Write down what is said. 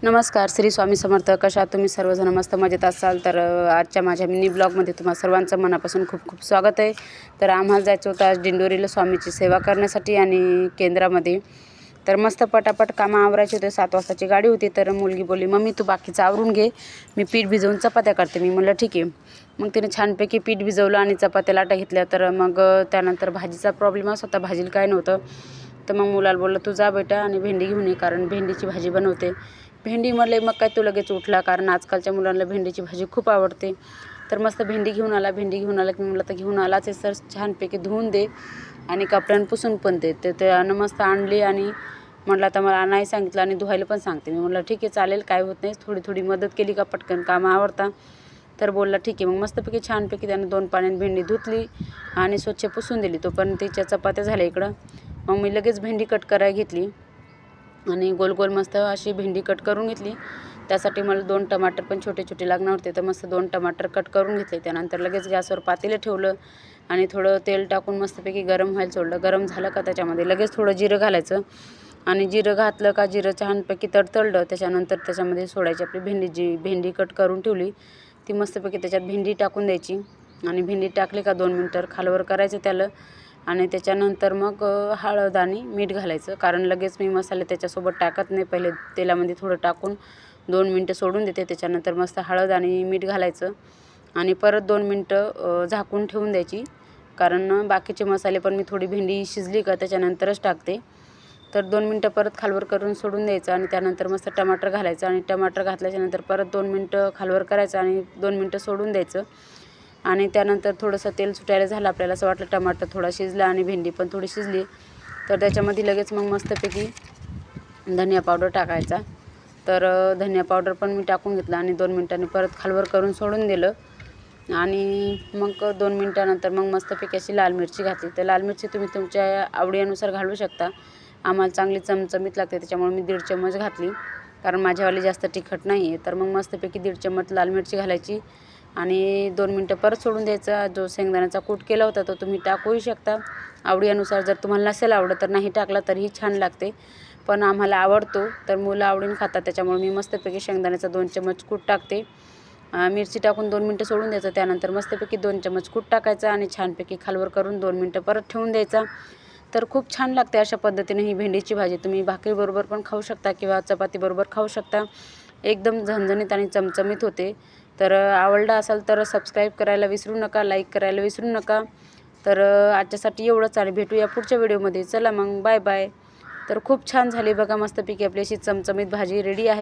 नमस्कार, श्री स्वामी समर्थ. कशा तुम्ही सर्वजण? मस्त मजेत असाल तर आजच्या माझ्या मिनी ब्लॉगमध्ये तुम्हा सर्वांचं मनापासून खूप खूप स्वागत आहे. तर आम्हाला जायचं होतं आज दिंडोरीला स्वामीची सेवा करण्यासाठी आणि केंद्रामध्ये. तर मस्त पटापट कामं आवरायचे होते. 7 वाजताची गाडी होती. तर मुलगी बोलली, मम्मी तू बाकीचं आवरून घे, मी पीठ भिजवून चपात्या करते. मी म्हटलं ठीक आहे. मग तिने छानपैकी पीठ भिजवलं आणि चपात्या लाटा घेतल्या. तर मग त्यानंतर भाजीचा प्रॉब्लेम असा होता, भाजीला काय नव्हतं. तर मग मुलाला बोललं तू जा बेटा आणि भेंडी घेऊन ये, कारण भेंडीची भाजी बनवते. भेंडी म्हणले मग काय तो लगेच उठला, कारण आजकालच्या मुलांना भेंडीची भाजी खूप आवडते. तर मस्त भेंडी घेऊन आला की मी म्हटलं तर घेऊन आलाच आहे सर, छानपैकी धुवून दे आणि कपड्यानं पुसून पण दे. तर त्यानं मस्त आणली आणि म्हटलं आता मला नाही सांगितलं आणि धुवायला पण सांगते. मी म्हटलं ठीक आहे चालेल, काय होत नाही. थोडी थोडी मदत केली का पटकन कामं आवरता. तर बोलला ठीक आहे. मग मस्तपैकी छानपैकी त्यानं 2 पाण्याने भेंडी धुतली आणि स्वच्छ पुसून दिली. तोपर्यंत तिच्या चपात्या झाल्या इकडं. मग मी लगेच भेंडी कट करायला घेतली आणि गोल गोल मस्त अशी भेंडी कट करून घेतली. त्यासाठी मला 2 टमाटर पण छोटे छोटे लागणार होते. तर मस्त 2 टमाटर कट करून घेतले. त्यानंतर लगेच गॅसवर पातेलं ठेवलं आणि थोडं तेल टाकून मस्तपैकी गरम व्हायला सोडलं. गरम झालं का त्याच्यामध्ये लगेच थोडं जिरं घालायचं आणि जिरं घातलं का जिरं छानपैकी तडतडलं. त्याच्यानंतर त्याच्यामध्ये सोडायची आपली भेंडी कट करून ठेवली ती मस्तपैकी त्याच्यात भेंडी टाकून द्यायची आणि भेंडी टाकली का 2 मिनटं खालवर करायचं त्याला. आणि त्याच्यानंतर मग हळद आणि मीठ घालायचं, कारण लगेच मी मसाले त्याच्यासोबत टाकत नाही. पहिले तेलामध्ये थोडं टाकून 2 मिनटं सोडून देते. त्याच्यानंतर मस्त हळद आणि मीठ घालायचं आणि परत 2 मिनटं झाकून ठेवून द्यायची, कारण बाकीचे मसाले पण मी थोडी भेंडी शिजली का त्याच्यानंतरच टाकते. तर 2 मिनटं परत खालवर करून सोडून द्यायचं आणि त्यानंतर मस्त टमाटर घालायचं आणि टमाटर घातल्याच्यानंतर परत 2 मिनटं खालवर करायचं आणि 2 मिनटं सोडून द्यायचं. आणि त्यानंतर थोडंसं तेल सुटायला झालं, आपल्याला असं वाटलं टमाटर थोडा शिजला आणि भेंडी पण थोडी शिजली, तर त्याच्यामध्ये लगेच मग मस्तपैकी धनिया पावडर टाकायचा. तर धनिया पावडर पण मी टाकून घेतला आणि 2 मिनटांनी परत खालवर करून सोडून दिलं आणि मग 2 मिनटानंतर मग मस्तपैकी अशी लाल मिरची घातली. तर लाल मिरची तुम्ही तुमच्या आवडीनुसार घालू शकता. आम्हाला चांगली चमचमीत लागते त्याच्यामुळे मी 1.5 चम्मच घातली, कारण माझ्यावाली जास्त तिखट नाही आहे. तर मग मस्तपैकी 1.5 चम्मच लाल मिरची घालायची आणि 2 मिनटं परत सोडून द्यायचा. जो शेंगदाण्याचा कूट केला होता तो तुम्ही टाकूही शकता आवडीनुसार. जर तुम्हाला नसेल आवडत तर नाही टाकला तरीही छान लागते, पण आम्हाला आवडतो तर मुलं आवडीने खातात, त्याच्यामुळे मी मस्तपैकी शेंगदाण्याचा 2 चम्मच कूट टाकते. मिरची टाकून 2 मिनटं सोडून द्यायचं. त्यानंतर मस्तपैकी 2 चम्मच कूट टाकायचं आणि छानपैकी खालवर करून 2 मिनटं परत ठेवून द्यायचा. तर खूप छान लागते अशा पद्धतीने ही भेंडीची भाजी. तुम्ही भाकरीबरोबर पण खाऊ शकता किंवा चपातीबरोबर खाऊ शकता. एकदम झणझणीत आणि चमचमीत होते. तर आवडला असाल तर सबस्क्राईब करायला विसरू नका, लाईक करायला विसरू नका. तर आजच्यासाठी एवढंच आणि भेटूया पुढच्या व्हिडिओमध्ये. चला मग बाय बाय. तर खूप छान झाली बघा, मस्तपैकी आपली अशी चमचमीत भाजी रेडी आहे.